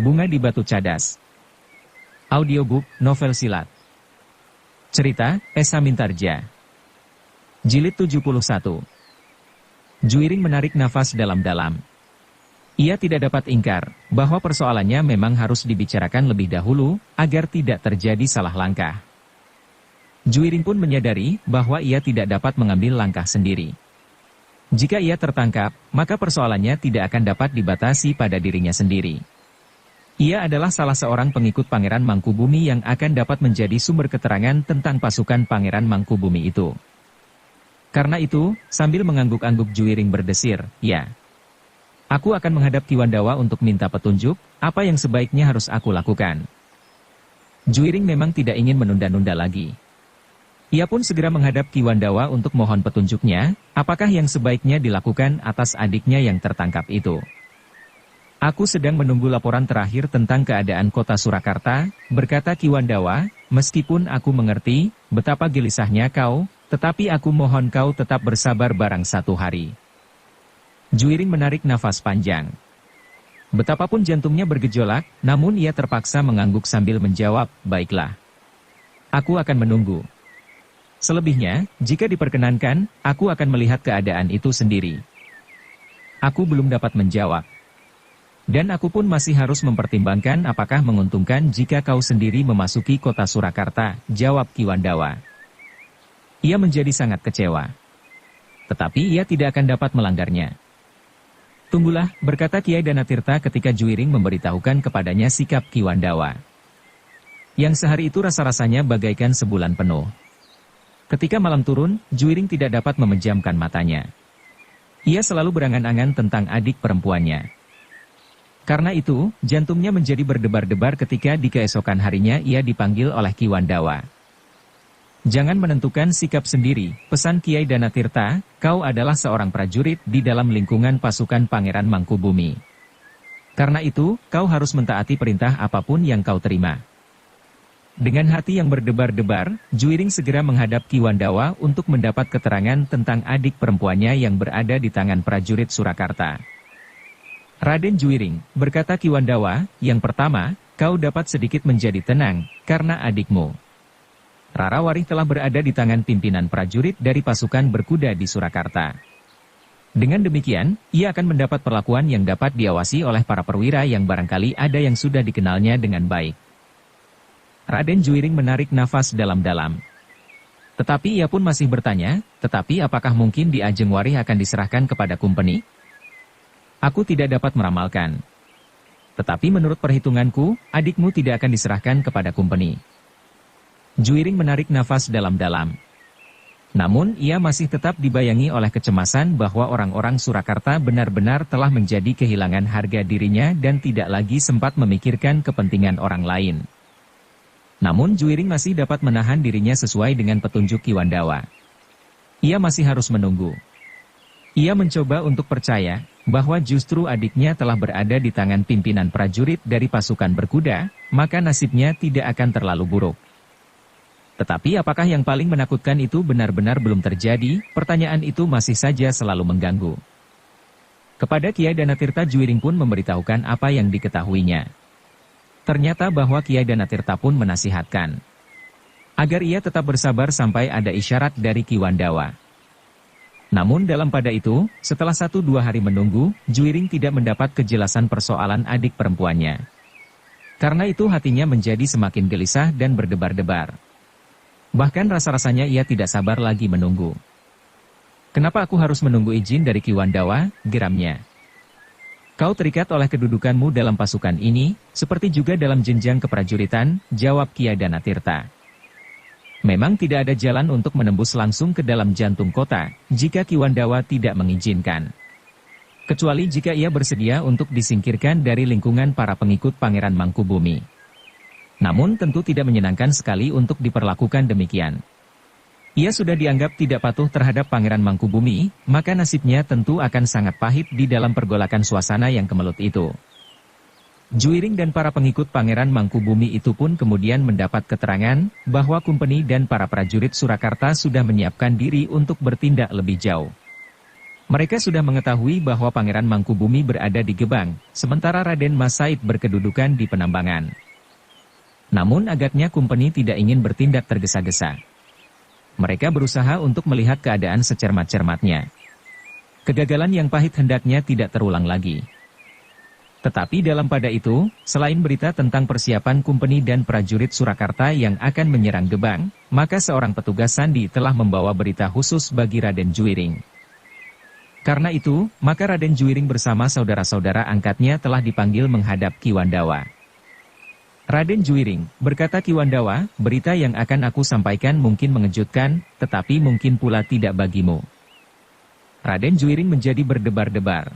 Bunga di Batu Cadas. Audiobook, novel silat. Cerita, Esa Mintarja. Jilid 71. Juiring menarik nafas dalam-dalam. Ia tidak dapat ingkar, bahwa persoalannya memang harus dibicarakan lebih dahulu, agar tidak terjadi salah langkah. Juiring pun menyadari, bahwa ia tidak dapat mengambil langkah sendiri. Jika ia tertangkap, maka persoalannya tidak akan dapat dibatasi pada dirinya sendiri. Ia adalah salah seorang pengikut Pangeran Mangkubumi yang akan dapat menjadi sumber keterangan tentang pasukan Pangeran Mangkubumi itu. Karena itu, sambil mengangguk-angguk Juiring berdesir, "Ya, aku akan menghadap Ki Wandawa untuk minta petunjuk, apa yang sebaiknya harus aku lakukan." Juiring memang tidak ingin menunda-nunda lagi. Ia pun segera menghadap Ki Wandawa untuk mohon petunjuknya, apakah yang sebaiknya dilakukan atas adiknya yang tertangkap itu. "Aku sedang menunggu laporan terakhir tentang keadaan kota Surakarta," berkata Ki Wandawa, "meskipun aku mengerti betapa gelisahnya kau, tetapi aku mohon kau tetap bersabar barang satu hari." Juiring menarik nafas panjang. Betapapun jantungnya bergejolak, namun ia terpaksa mengangguk sambil menjawab, "Baiklah. Aku akan menunggu. Selebihnya, jika diperkenankan, aku akan melihat keadaan itu sendiri." "Aku belum dapat menjawab. Dan aku pun masih harus mempertimbangkan apakah menguntungkan jika kau sendiri memasuki kota Surakarta," jawab Ki Wandawa. Ia menjadi sangat kecewa. Tetapi ia tidak akan dapat melanggarnya. "Tunggulah," berkata Kiai Danatirta ketika Juiring memberitahukan kepadanya sikap Ki Wandawa. Yang sehari itu rasa-rasanya bagaikan sebulan penuh. Ketika malam turun, Juiring tidak dapat memejamkan matanya. Ia selalu berangan-angan tentang adik perempuannya. Karena itu, jantungnya menjadi berdebar-debar ketika di keesokan harinya ia dipanggil oleh Ki Wandawa. "Jangan menentukan sikap sendiri," pesan Kiai Danatirta, "kau adalah seorang prajurit di dalam lingkungan pasukan Pangeran Mangkubumi. Karena itu, kau harus mentaati perintah apapun yang kau terima." Dengan hati yang berdebar-debar, Juiring segera menghadap Ki Wandawa untuk mendapat keterangan tentang adik perempuannya yang berada di tangan prajurit Surakarta. "Raden Juiring," berkata Ki Wandawa, "yang pertama, kau dapat sedikit menjadi tenang, karena adikmu Rarawarih telah berada di tangan pimpinan prajurit dari pasukan berkuda di Surakarta. Dengan demikian, ia akan mendapat perlakuan yang dapat diawasi oleh para perwira yang barangkali ada yang sudah dikenalnya dengan baik." Raden Juiring menarik nafas dalam-dalam. Tetapi ia pun masih bertanya, "Tetapi apakah mungkin di Ajeng Warih akan diserahkan kepada kumpeni?" "Aku tidak dapat meramalkan. Tetapi menurut perhitunganku, adikmu tidak akan diserahkan kepada kumpeni." Juiring menarik nafas dalam-dalam. Namun ia masih tetap dibayangi oleh kecemasan bahwa orang-orang Surakarta benar-benar telah menjadi kehilangan harga dirinya dan tidak lagi sempat memikirkan kepentingan orang lain. Namun Juiring masih dapat menahan dirinya sesuai dengan petunjuk Ki Wandawa. Ia masih harus menunggu. Ia mencoba untuk percaya bahwa justru adiknya telah berada di tangan pimpinan prajurit dari pasukan berkuda, maka nasibnya tidak akan terlalu buruk. Tetapi apakah yang paling menakutkan itu benar-benar belum terjadi? Pertanyaan itu masih saja selalu mengganggu. Kepada Kiai Danatirta, Juiring pun memberitahukan apa yang diketahuinya. Ternyata bahwa Kiai Danatirta pun menasihatkan agar ia tetap bersabar sampai ada isyarat dari Ki Wandawa. Namun dalam pada itu, setelah 1-2 hari menunggu, Juiring tidak mendapat kejelasan persoalan adik perempuannya. Karena itu hatinya menjadi semakin gelisah dan berdebar-debar. Bahkan rasa-rasanya ia tidak sabar lagi menunggu. "Kenapa aku harus menunggu izin dari Ki Wandawa?" geramnya. "Kau terikat oleh kedudukanmu dalam pasukan ini, seperti juga dalam jenjang keprajuritan," jawab Kiai Danatirta. "Memang tidak ada jalan untuk menembus langsung ke dalam jantung kota, jika Ki Wandawa tidak mengizinkan. Kecuali jika ia bersedia untuk disingkirkan dari lingkungan para pengikut Pangeran Mangkubumi. Namun tentu tidak menyenangkan sekali untuk diperlakukan demikian. Ia sudah dianggap tidak patuh terhadap Pangeran Mangkubumi, maka nasibnya tentu akan sangat pahit di dalam pergolakan suasana yang kemelut itu." Juiring dan para pengikut Pangeran Mangkubumi itu pun kemudian mendapat keterangan bahwa kumpeni dan para prajurit Surakarta sudah menyiapkan diri untuk bertindak lebih jauh. Mereka sudah mengetahui bahwa Pangeran Mangkubumi berada di Gebang, sementara Raden Mas Said berkedudukan di Penambangan. Namun agaknya Kumpeni tidak ingin bertindak tergesa-gesa. Mereka berusaha untuk melihat keadaan secermat-cermatnya. Kegagalan yang pahit hendaknya tidak terulang lagi. Tetapi dalam pada itu, selain berita tentang persiapan Kumpeni dan prajurit Surakarta yang akan menyerang Gebang, maka seorang petugas sandi telah membawa berita khusus bagi Raden Juiring. Karena itu, maka Raden Juiring bersama saudara-saudara angkatnya telah dipanggil menghadap Ki Wandawa. Raden Juiring, berkata Ki Wandawa, berita yang akan aku sampaikan mungkin mengejutkan, tetapi mungkin pula tidak bagimu. Raden Juiring menjadi berdebar-debar.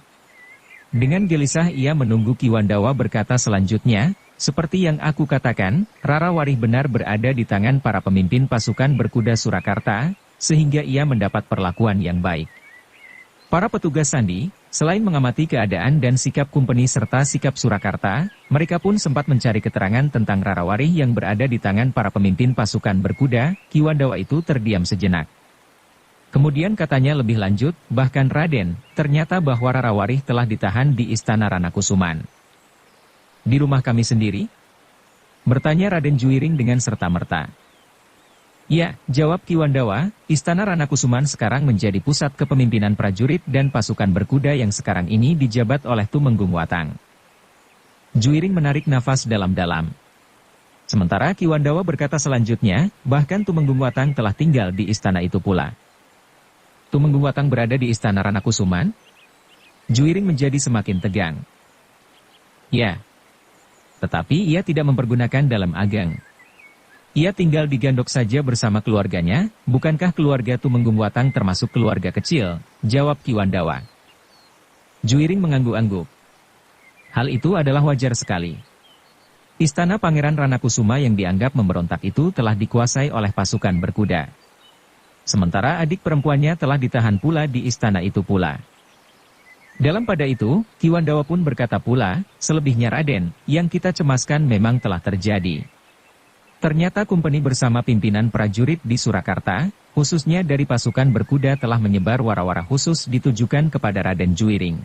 Dengan gelisah ia menunggu Ki Wandawa berkata selanjutnya, seperti yang aku katakan, Rara Warih benar berada di tangan para pemimpin pasukan berkuda Surakarta, sehingga ia mendapat perlakuan yang baik. Para petugas sandi, selain mengamati keadaan dan sikap Kumpeni serta sikap Surakarta, mereka pun sempat mencari keterangan tentang Rara Warih yang berada di tangan para pemimpin pasukan berkuda. Ki Wandawa itu terdiam sejenak. Kemudian katanya lebih lanjut, bahkan Raden, ternyata bahwa Rara Warih telah ditahan di Istana Ranakusuman. Di rumah kami sendiri? Bertanya Raden Juiring dengan serta-merta. Ya, jawab Ki Wandawa, Istana Ranakusuman sekarang menjadi pusat kepemimpinan prajurit dan pasukan berkuda yang sekarang ini dijabat oleh Tumenggung Watang. Juiring menarik nafas dalam-dalam. Sementara Ki Wandawa berkata selanjutnya, bahkan Tumenggung Watang telah tinggal di istana itu pula. Tumenggung Watang berada di Istana Ranakusuman? Juiring menjadi semakin tegang. Ya. Tetapi ia tidak mempergunakan dalam ageng. Ia tinggal di Gandok saja bersama keluarganya, bukankah keluarga Tumenggung Watang termasuk keluarga kecil? Jawab Ki Wandawa. Juiring mengangguk-angguk. Hal itu adalah wajar sekali. Istana Pangeran Ranakusuma yang dianggap memberontak itu telah dikuasai oleh pasukan berkuda. Sementara adik perempuannya telah ditahan pula di istana itu pula. Dalam pada itu, Ki Wandawa pun berkata pula, selebihnya Raden, yang kita cemaskan memang telah terjadi. Ternyata Kumpeni bersama pimpinan prajurit di Surakarta, khususnya dari pasukan berkuda telah menyebar wara-wara khusus ditujukan kepada Raden Juiring.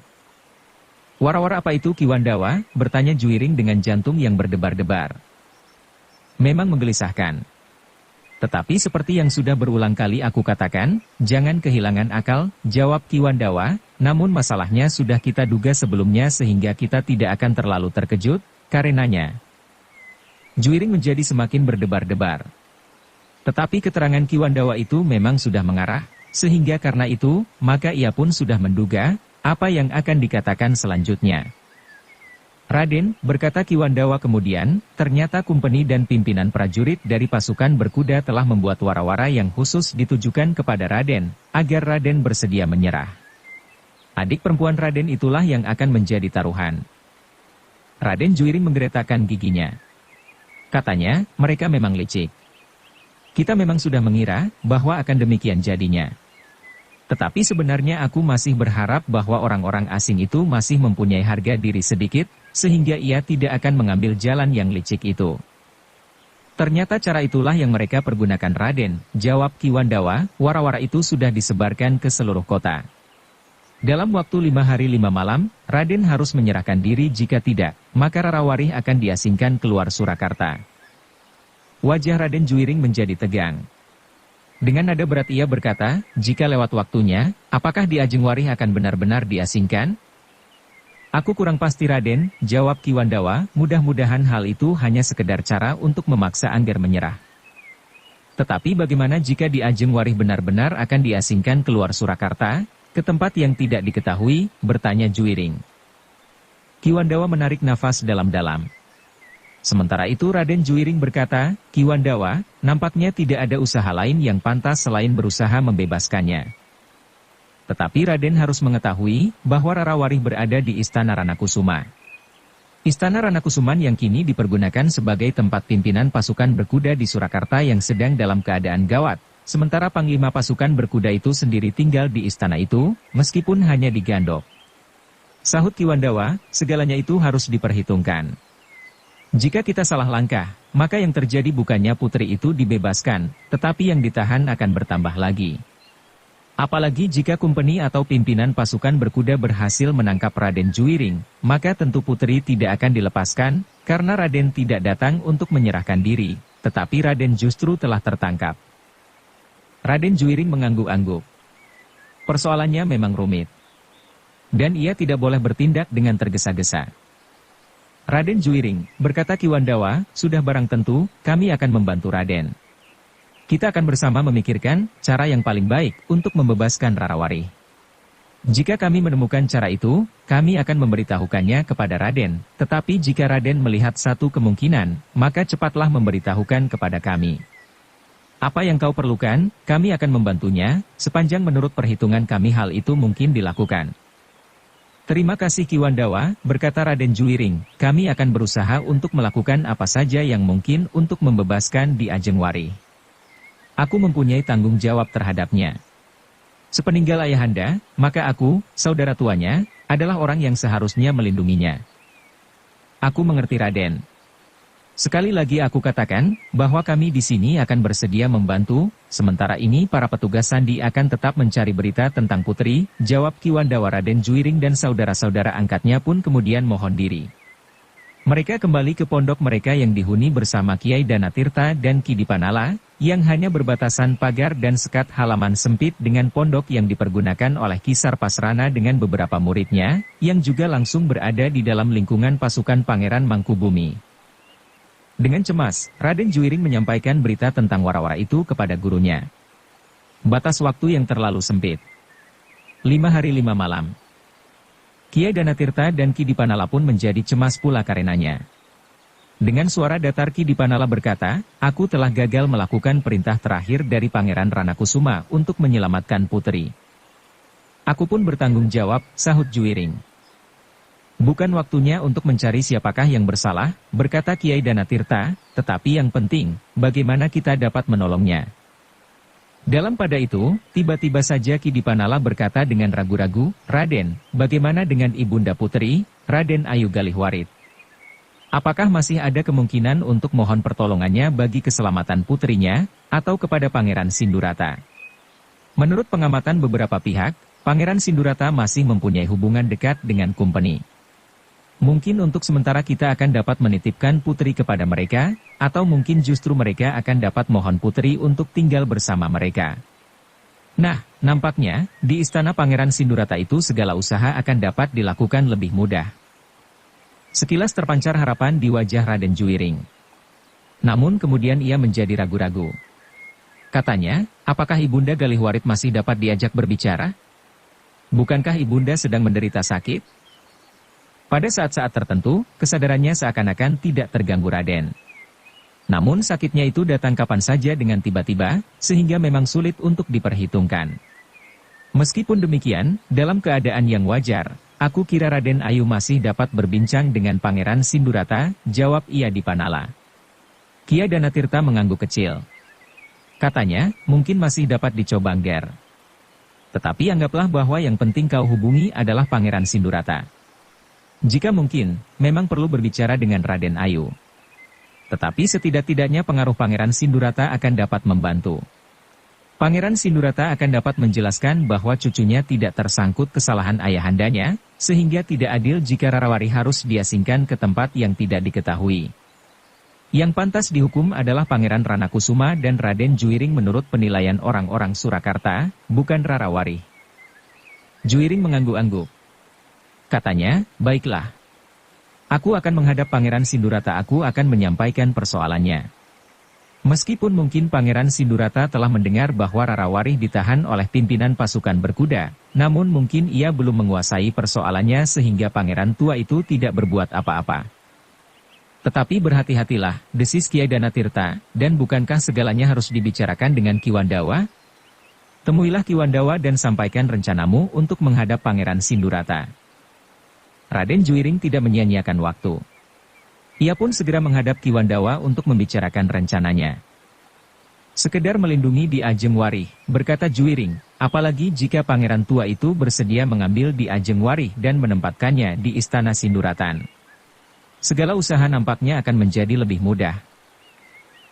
Wara-wara apa itu Ki Wandawa? Bertanya Juiring dengan jantung yang berdebar-debar. Memang menggelisahkan. Tetapi seperti yang sudah berulang kali aku katakan, jangan kehilangan akal, jawab Ki Wandawa, namun masalahnya sudah kita duga sebelumnya sehingga kita tidak akan terlalu terkejut, karenanya. Juiring menjadi semakin berdebar-debar. Tetapi keterangan Ki Wandawa itu memang sudah mengarah, sehingga karena itu, maka ia pun sudah menduga, apa yang akan dikatakan selanjutnya. Raden, berkata Ki Wandawa kemudian, ternyata Kumpeni dan pimpinan prajurit dari pasukan berkuda telah membuat wara-wara yang khusus ditujukan kepada Raden, agar Raden bersedia menyerah. Adik perempuan Raden itulah yang akan menjadi taruhan. Raden Juiring menggeretakkan giginya. Katanya, mereka memang licik. Kita memang sudah mengira bahwa akan demikian jadinya. Tetapi sebenarnya aku masih berharap bahwa orang-orang asing itu masih mempunyai harga diri sedikit, sehingga ia tidak akan mengambil jalan yang licik itu. Ternyata cara itulah yang mereka pergunakan Raden, jawab Ki Wandawa, wara-wara itu sudah disebarkan ke seluruh kota. Dalam waktu 5 hari 5 malam, Raden harus menyerahkan diri jika tidak, maka Rara Warih akan diasingkan keluar Surakarta. Wajah Raden Juiring menjadi tegang. Dengan nada berat ia berkata, jika lewat waktunya, apakah Di Ajeng Warih akan benar-benar diasingkan? Aku kurang pasti Raden, jawab Ki Wandawa, mudah-mudahan hal itu hanya sekedar cara untuk memaksa Angger menyerah. Tetapi bagaimana jika Di Ajeng Warih benar-benar akan diasingkan keluar Surakarta, ke tempat yang tidak diketahui, bertanya Juiring. Ki Wandawa menarik nafas dalam-dalam. Sementara itu Raden Juiring berkata, Ki Wandawa, nampaknya tidak ada usaha lain yang pantas selain berusaha membebaskannya. Tetapi Raden harus mengetahui bahwa Rara Warih berada di Istana Ranakusuma. Istana Ranakusuman yang kini dipergunakan sebagai tempat pimpinan pasukan berkuda di Surakarta yang sedang dalam keadaan gawat, sementara Panglima pasukan berkuda itu sendiri tinggal di istana itu, meskipun hanya di Gandok. Sahut Ki Wandawa, segalanya itu harus diperhitungkan. Jika kita salah langkah, maka yang terjadi bukannya putri itu dibebaskan, tetapi yang ditahan akan bertambah lagi. Apalagi jika kumpeni atau pimpinan pasukan berkuda berhasil menangkap Raden Juiring, maka tentu putri tidak akan dilepaskan, karena Raden tidak datang untuk menyerahkan diri, tetapi Raden justru telah tertangkap. Raden Juiring mengangguk-angguk. Persoalannya memang rumit. Dan ia tidak boleh bertindak dengan tergesa-gesa. Raden Juiring, berkata Ki Wandawa, sudah barang tentu, kami akan membantu Raden. Kita akan bersama memikirkan cara yang paling baik untuk membebaskan Rarawari. Jika kami menemukan cara itu, kami akan memberitahukannya kepada Raden, tetapi jika Raden melihat satu kemungkinan, maka cepatlah memberitahukan kepada kami. Apa yang kau perlukan, kami akan membantunya, sepanjang menurut perhitungan kami hal itu mungkin dilakukan. Terima kasih Ki Wandawa, berkata Raden Juiring, kami akan berusaha untuk melakukan apa saja yang mungkin untuk membebaskan Di Ajeng Wari. Aku mempunyai tanggung jawab terhadapnya. Sepeninggal ayahanda, maka aku, saudara tuanya, adalah orang yang seharusnya melindunginya. Aku mengerti Raden. Sekali lagi aku katakan, bahwa kami di sini akan bersedia membantu, sementara ini para petugas sandi akan tetap mencari berita tentang putri, jawab Ki Wandawa. Raden Juiring dan saudara-saudara angkatnya pun kemudian mohon diri. Mereka kembali ke pondok mereka yang dihuni bersama Kiai Danatirta dan Ki Dipanala, yang hanya berbatasan pagar dan sekat halaman sempit dengan pondok yang dipergunakan oleh Ki Sarpasrana dengan beberapa muridnya, yang juga langsung berada di dalam lingkungan pasukan Pangeran Mangkubumi. Dengan cemas, Raden Juiring menyampaikan berita tentang warawara itu kepada gurunya. Batas waktu yang terlalu sempit. 5 hari 5 malam. Kiai Danatirta dan Ki Dipanala pun menjadi cemas pula karenanya. Dengan suara datar Ki Dipanala berkata, aku telah gagal melakukan perintah terakhir dari Pangeran Ranakusuma untuk menyelamatkan putri. Aku pun bertanggung jawab, sahut Juiring. Bukan waktunya untuk mencari siapakah yang bersalah, berkata Kiai Danatirta, tetapi yang penting, bagaimana kita dapat menolongnya. Dalam pada itu, tiba-tiba saja Ki Dipanala berkata dengan ragu-ragu, Raden, bagaimana dengan Ibunda Putri, Raden Ayu Galihwarit? Apakah masih ada kemungkinan untuk mohon pertolongannya bagi keselamatan putrinya, atau kepada Pangeran Sindurata? Menurut pengamatan beberapa pihak, Pangeran Sindurata masih mempunyai hubungan dekat dengan kumpeni. Mungkin untuk sementara kita akan dapat menitipkan putri kepada mereka, atau mungkin justru mereka akan dapat mohon putri untuk tinggal bersama mereka. Nah, nampaknya, di istana Pangeran Sindurata itu segala usaha akan dapat dilakukan lebih mudah. Sekilas terpancar harapan di wajah Raden Juiring. Namun kemudian ia menjadi ragu-ragu. Katanya, apakah Ibunda Galihwarit masih dapat diajak berbicara? Bukankah Ibunda sedang menderita sakit? Pada saat-saat tertentu, kesadarannya seakan-akan tidak terganggu Raden. Namun sakitnya itu datang kapan saja dengan tiba-tiba, sehingga memang sulit untuk diperhitungkan. Meskipun demikian, dalam keadaan yang wajar, aku kira Raden Ayu masih dapat berbincang dengan Pangeran Sindurata, jawab ia Dipanala. Kiai Danatirta mengangguk kecil. Katanya, mungkin masih dapat dicoba Ngger. Tetapi anggaplah bahwa yang penting kau hubungi adalah Pangeran Sindurata. Jika mungkin, memang perlu berbicara dengan Raden Ayu. Tetapi setidak-tidaknya pengaruh Pangeran Sindurata akan dapat membantu. Pangeran Sindurata akan dapat menjelaskan bahwa cucunya tidak tersangkut kesalahan ayahandanya, sehingga tidak adil jika Rarawari harus diasingkan ke tempat yang tidak diketahui. Yang pantas dihukum adalah Pangeran Ranakusuma dan Raden Juiring menurut penilaian orang-orang Surakarta, bukan Rarawari. Juiring mengangguk-angguk. Katanya, baiklah. Aku akan menghadap Pangeran Sindurata, aku akan menyampaikan persoalannya. Meskipun mungkin Pangeran Sindurata telah mendengar bahwa Rarawari ditahan oleh pimpinan pasukan berkuda, namun mungkin ia belum menguasai persoalannya sehingga pangeran tua itu tidak berbuat apa-apa. Tetapi berhati-hatilah, desis Kiai Danatirta, dan bukankah segalanya harus dibicarakan dengan Ki Wandawa? Temuilah Ki Wandawa dan sampaikan rencanamu untuk menghadap Pangeran Sindurata. Raden Juiring tidak menyia-nyiakan waktu. Ia pun segera menghadap Ki Wandawa untuk membicarakan rencananya. Sekedar melindungi Di Ajeng Wari, berkata Juiring, apalagi jika pangeran tua itu bersedia mengambil Di Ajeng Wari dan menempatkannya di istana Sinduratan. Segala usaha nampaknya akan menjadi lebih mudah.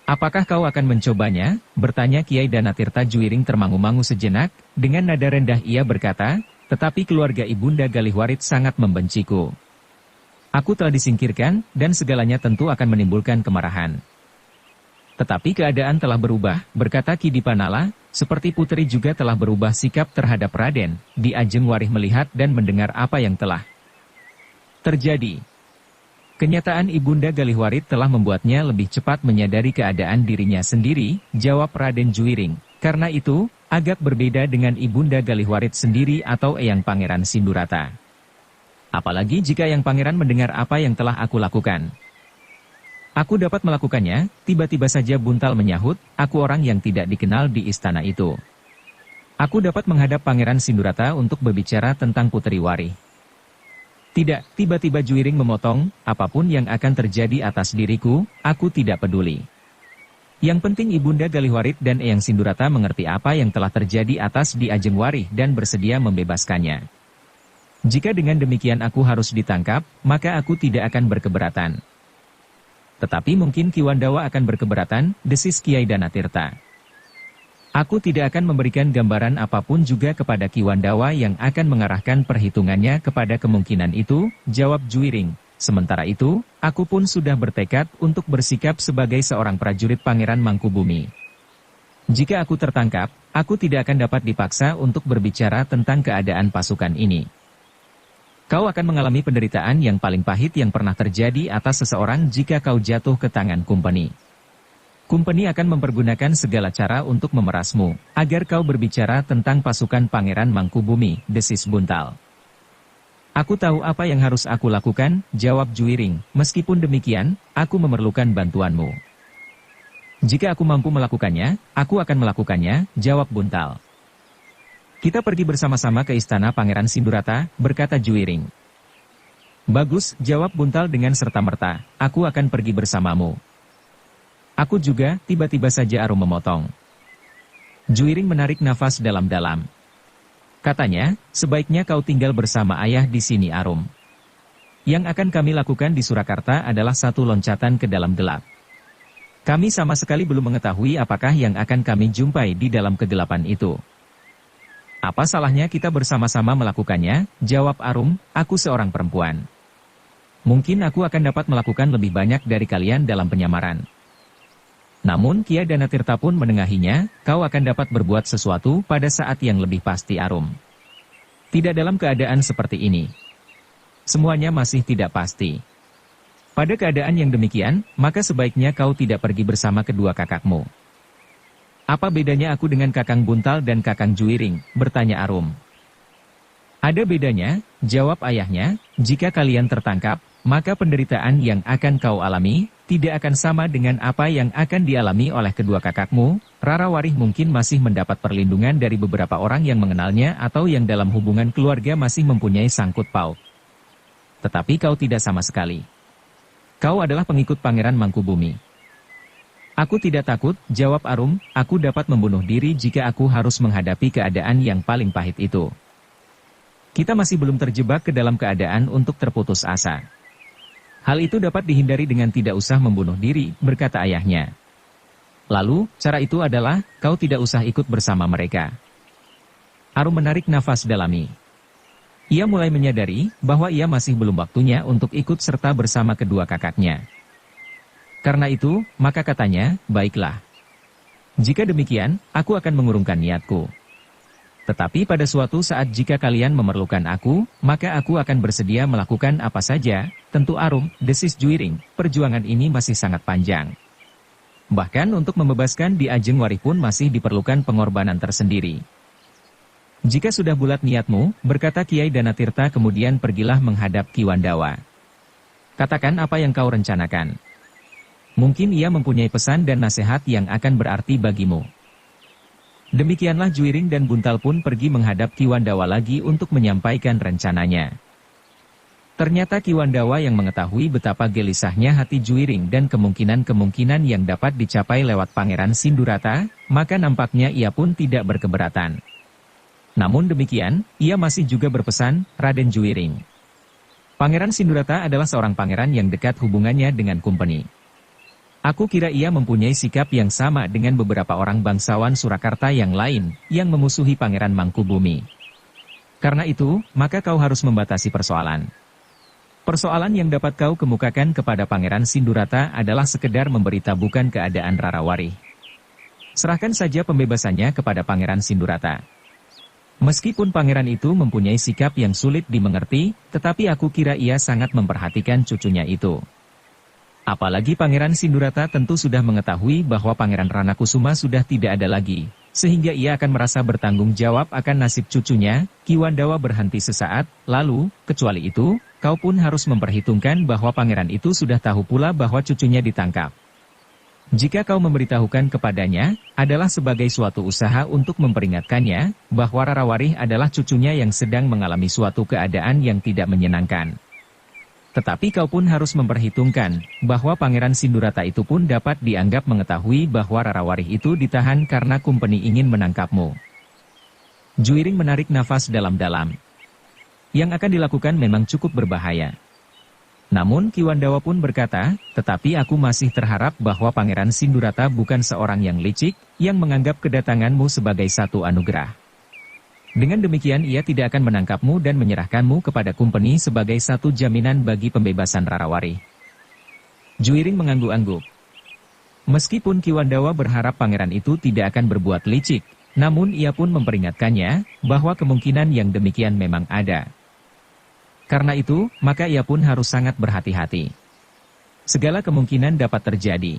Apakah kau akan mencobanya? Bertanya Kiai Danatirta. Juiring termangu-mangu sejenak, dengan nada rendah ia berkata, tetapi keluarga Ibunda Galihwarit sangat membenciku. Aku telah disingkirkan, dan segalanya tentu akan menimbulkan kemarahan. Tetapi keadaan telah berubah, berkata Ki Dipanala, seperti putri juga telah berubah sikap terhadap Raden. Di Ajeng Warih melihat dan mendengar apa yang telah terjadi. Kenyataan Ibunda Galihwarit telah membuatnya lebih cepat menyadari keadaan dirinya sendiri, jawab Raden Juiring. Karena itu, agak berbeda dengan Ibunda Galihwarit sendiri atau Eyang Pangeran Sindurata. Apalagi jika Eyang Pangeran mendengar apa yang telah aku lakukan. Aku dapat melakukannya, tiba-tiba saja Buntal menyahut, aku orang yang tidak dikenal di istana itu. Aku dapat menghadap Pangeran Sindurata untuk berbicara tentang Putri Warih. Tidak, tiba-tiba Juiring memotong, apapun yang akan terjadi atas diriku, aku tidak peduli. Yang penting Ibunda Galihwarit dan Eyang Sindurata mengerti apa yang telah terjadi atas di Ajeng Warih dan bersedia membebaskannya. Jika dengan demikian aku harus ditangkap, maka aku tidak akan berkeberatan. Tetapi mungkin Ki Wandawa akan berkeberatan, desis Kiai Danatirta. Aku tidak akan memberikan gambaran apapun juga kepada Ki Wandawa yang akan mengarahkan perhitungannya kepada kemungkinan itu, jawab Juiring. Sementara itu, aku pun sudah bertekad untuk bersikap sebagai seorang prajurit Pangeran Mangkubumi. Jika aku tertangkap, aku tidak akan dapat dipaksa untuk berbicara tentang keadaan pasukan ini. Kau akan mengalami penderitaan yang paling pahit yang pernah terjadi atas seseorang jika kau jatuh ke tangan Kumpeni. Kumpeni akan mempergunakan segala cara untuk memerasmu, agar kau berbicara tentang pasukan Pangeran Mangkubumi, desis Buntal. Aku tahu apa yang harus aku lakukan, jawab Juiring, meskipun demikian, aku memerlukan bantuanmu. Jika aku mampu melakukannya, aku akan melakukannya, jawab Buntal. Kita pergi bersama-sama ke istana Pangeran Sindurata, berkata Juiring. Bagus, jawab Buntal dengan serta-merta, aku akan pergi bersamamu. Aku juga, tiba-tiba saja Arum memotong. Juiring menarik nafas dalam-dalam. Katanya, sebaiknya kau tinggal bersama ayah di sini Arum. Yang akan kami lakukan di Surakarta adalah satu loncatan ke dalam gelap. Kami sama sekali belum mengetahui apakah yang akan kami jumpai di dalam kegelapan itu. Apa salahnya kita bersama-sama melakukannya, jawab Arum, aku seorang perempuan. Mungkin aku akan dapat melakukan lebih banyak dari kalian dalam penyamaran. Namun Kiai Danatirta pun menengahinya, kau akan dapat berbuat sesuatu pada saat yang lebih pasti Arum. Tidak dalam keadaan seperti ini. Semuanya masih tidak pasti. Pada keadaan yang demikian, maka sebaiknya kau tidak pergi bersama kedua kakakmu. Apa bedanya aku dengan Kakang Buntal dan Kakang Juiring, bertanya Arum. Ada bedanya, jawab ayahnya, jika kalian tertangkap, maka penderitaan yang akan kau alami, tidak akan sama dengan apa yang akan dialami oleh kedua kakakmu. Rara Warih mungkin masih mendapat perlindungan dari beberapa orang yang mengenalnya atau yang dalam hubungan keluarga masih mempunyai sangkut paut. Tetapi kau tidak sama sekali. Kau adalah pengikut Pangeran Mangkubumi. Aku tidak takut, jawab Arum, aku dapat membunuh diri jika aku harus menghadapi keadaan yang paling pahit itu. Kita masih belum terjebak ke dalam keadaan untuk terputus asa. Hal itu dapat dihindari dengan tidak usah membunuh diri, berkata ayahnya. Lalu, cara itu adalah, kau tidak usah ikut bersama mereka. Arum menarik nafas dalami. Ia mulai menyadari, bahwa ia masih belum waktunya untuk ikut serta bersama kedua kakaknya. Karena itu, maka katanya, baiklah. Jika demikian, aku akan mengurungkan niatku. Tetapi pada suatu saat jika kalian memerlukan aku, maka aku akan bersedia melakukan apa saja, tentu Arum, desis Juiring, perjuangan ini masih sangat panjang. Bahkan untuk membebaskan di Ajeng Warih pun masih diperlukan pengorbanan tersendiri. Jika sudah bulat niatmu, berkata Kiai Danatirta kemudian pergilah menghadap Ki Wandawa. Katakan apa yang kau rencanakan. Mungkin ia mempunyai pesan dan nasihat yang akan berarti bagimu. Demikianlah Juiring dan Buntal pun pergi menghadap Ki Wandawa lagi untuk menyampaikan rencananya. Ternyata Ki Wandawa yang mengetahui betapa gelisahnya hati Juiring dan kemungkinan-kemungkinan yang dapat dicapai lewat Pangeran Sindurata, maka nampaknya ia pun tidak berkeberatan. Namun demikian, ia masih juga berpesan, Raden Juiring. Pangeran Sindurata adalah seorang pangeran yang dekat hubungannya dengan Kumpeni. Aku kira ia mempunyai sikap yang sama dengan beberapa orang bangsawan Surakarta yang lain, yang memusuhi Pangeran Mangkubumi. Karena itu, maka kau harus membatasi persoalan. Persoalan yang dapat kau kemukakan kepada Pangeran Sindurata adalah sekedar memberitahukan keadaan Rarawari. Serahkan saja pembebasannya kepada Pangeran Sindurata. Meskipun pangeran itu mempunyai sikap yang sulit dimengerti, tetapi aku kira ia sangat memperhatikan cucunya itu. Apalagi Pangeran Sindurata tentu sudah mengetahui bahwa Pangeran Ranakusuma sudah tidak ada lagi, sehingga ia akan merasa bertanggung jawab akan nasib cucunya. Ki Wandawa berhenti sesaat, lalu, kecuali itu, kau pun harus memperhitungkan bahwa pangeran itu sudah tahu pula bahwa cucunya ditangkap. Jika kau memberitahukan kepadanya, adalah sebagai suatu usaha untuk memperingatkannya, bahwa Rarawari adalah cucunya yang sedang mengalami suatu keadaan yang tidak menyenangkan. Tetapi kau pun harus memperhitungkan, bahwa Pangeran Sindurata itu pun dapat dianggap mengetahui bahwa Rarawari itu ditahan karena Kumpeni ingin menangkapmu. Juiring menarik nafas dalam-dalam. Yang akan dilakukan memang cukup berbahaya. Namun Ki Wandawa pun berkata, tetapi aku masih terharap bahwa Pangeran Sindurata bukan seorang yang licik, yang menganggap kedatanganmu sebagai satu anugerah. Dengan demikian ia tidak akan menangkapmu dan menyerahkanmu kepada Kumpeni sebagai satu jaminan bagi pembebasan Rarawari. Juiring mengangguk-angguk. Meskipun Ki Wandawa berharap pangeran itu tidak akan berbuat licik, namun ia pun memperingatkannya, bahwa kemungkinan yang demikian memang ada. Karena itu, maka ia pun harus sangat berhati-hati. Segala kemungkinan dapat terjadi.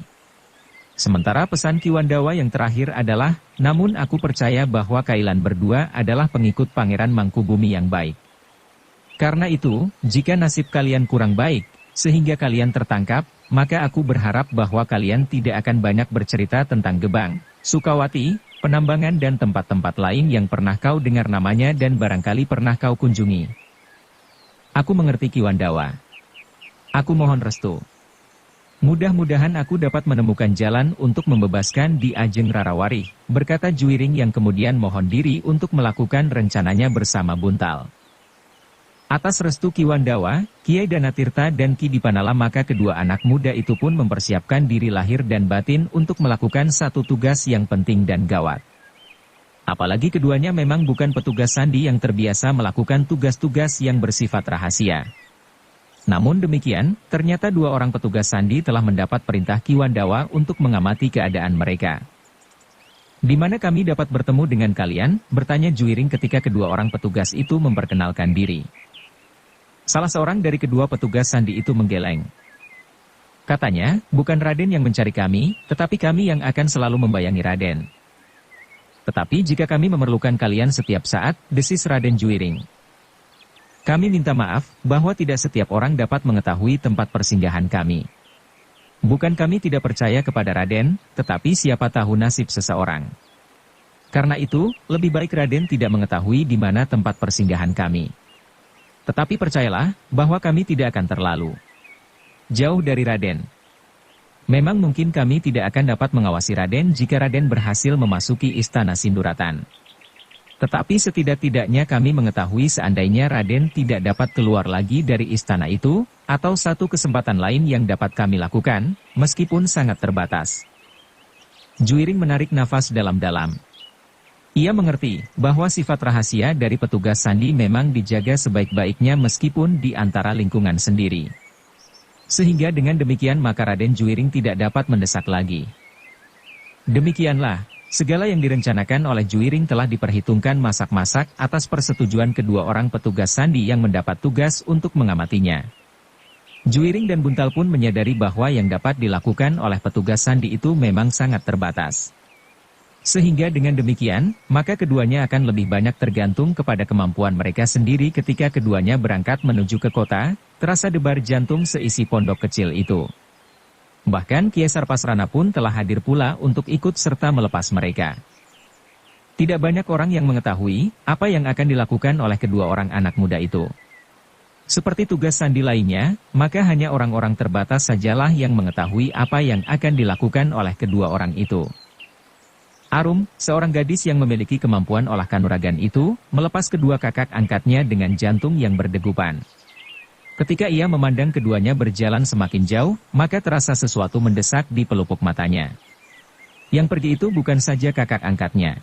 Sementara pesan Ki Wandawa yang terakhir adalah, namun aku percaya bahwa kalian berdua adalah pengikut Pangeran Mangkubumi yang baik. Karena itu, jika nasib kalian kurang baik, sehingga kalian tertangkap, maka aku berharap bahwa kalian tidak akan banyak bercerita tentang Gebang, Sukawati, Penambangan dan tempat-tempat lain yang pernah kau dengar namanya dan barangkali pernah kau kunjungi. Aku mengerti Ki Wandawa. Aku mohon restu. Mudah-mudahan aku dapat menemukan jalan untuk membebaskan Di Ajeng Rarawari, berkata Juiring yang kemudian mohon diri untuk melakukan rencananya bersama Buntal. Atas restu Ki Wandawa, Kiai Danatirta dan Ki Dipanala maka kedua anak muda itu pun mempersiapkan diri lahir dan batin untuk melakukan satu tugas yang penting dan gawat. Apalagi keduanya memang bukan petugas sandi yang terbiasa melakukan tugas-tugas yang bersifat rahasia. Namun demikian, ternyata dua orang petugas sandi telah mendapat perintah Ki Wandawa untuk mengamati keadaan mereka. Di mana kami dapat bertemu dengan kalian? Bertanya Juiring ketika kedua orang petugas itu memperkenalkan diri. Salah seorang dari kedua petugas sandi itu menggeleng. Katanya, bukan Raden yang mencari kami, tetapi kami yang akan selalu membayangi Raden. Tetapi jika kami memerlukan kalian setiap saat, desis Raden Juiring. Kami minta maaf, bahwa tidak setiap orang dapat mengetahui tempat persinggahan kami. Bukan kami tidak percaya kepada Raden, tetapi siapa tahu nasib seseorang. Karena itu, lebih baik Raden tidak mengetahui di mana tempat persinggahan kami. Tetapi percayalah, bahwa kami tidak akan terlalu jauh dari Raden. Memang mungkin kami tidak akan dapat mengawasi Raden jika Raden berhasil memasuki Istana Sinduratan. Tetapi setidak-tidaknya kami mengetahui seandainya Raden tidak dapat keluar lagi dari istana itu, atau satu kesempatan lain yang dapat kami lakukan, meskipun sangat terbatas. Juiring menarik nafas dalam-dalam. Ia mengerti bahwa sifat rahasia dari petugas sandi memang dijaga sebaik-baiknya meskipun di antara lingkungan sendiri. Sehingga dengan demikian maka Raden Juiring tidak dapat mendesak lagi. Demikianlah, segala yang direncanakan oleh Juiring telah diperhitungkan masak-masak atas persetujuan kedua orang petugas sandi yang mendapat tugas untuk mengamatinya. Juiring dan Buntal pun menyadari bahwa yang dapat dilakukan oleh petugas sandi itu memang sangat terbatas. Sehingga dengan demikian, maka keduanya akan lebih banyak tergantung kepada kemampuan mereka sendiri ketika keduanya berangkat menuju ke kota. Terasa debar jantung seisi pondok kecil itu. Bahkan Kiai Sarpasrana pun telah hadir pula untuk ikut serta melepas mereka. Tidak banyak orang yang mengetahui apa yang akan dilakukan oleh kedua orang anak muda itu. Seperti tugas sandi lainnya, maka hanya orang-orang terbatas sajalah yang mengetahui apa yang akan dilakukan oleh kedua orang itu. Arum, seorang gadis yang memiliki kemampuan olah kanuragan itu, melepas kedua kakak angkatnya dengan jantung yang berdegupan. Ketika ia memandang keduanya berjalan semakin jauh, maka terasa sesuatu mendesak di pelupuk matanya. Yang pergi itu bukan saja kakak angkatnya.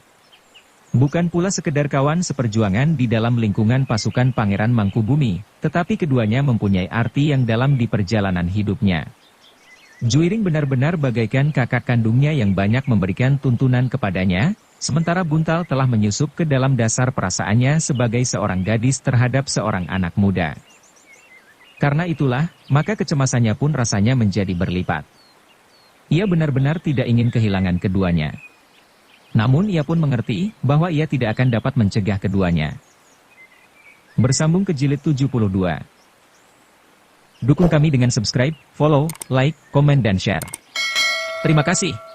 Bukan pula sekedar kawan seperjuangan di dalam lingkungan pasukan Pangeran Mangkubumi, tetapi keduanya mempunyai arti yang dalam di perjalanan hidupnya. Juiring benar-benar bagaikan kakak kandungnya yang banyak memberikan tuntunan kepadanya, sementara Buntal telah menyusup ke dalam dasar perasaannya sebagai seorang gadis terhadap seorang anak muda. Karena itulah, maka kecemasannya pun rasanya menjadi berlipat. Ia benar-benar tidak ingin kehilangan keduanya. Namun ia pun mengerti bahwa ia tidak akan dapat mencegah keduanya. Bersambung ke jilid 72. Dukung kami dengan subscribe, follow, like, komen dan share. Terima kasih.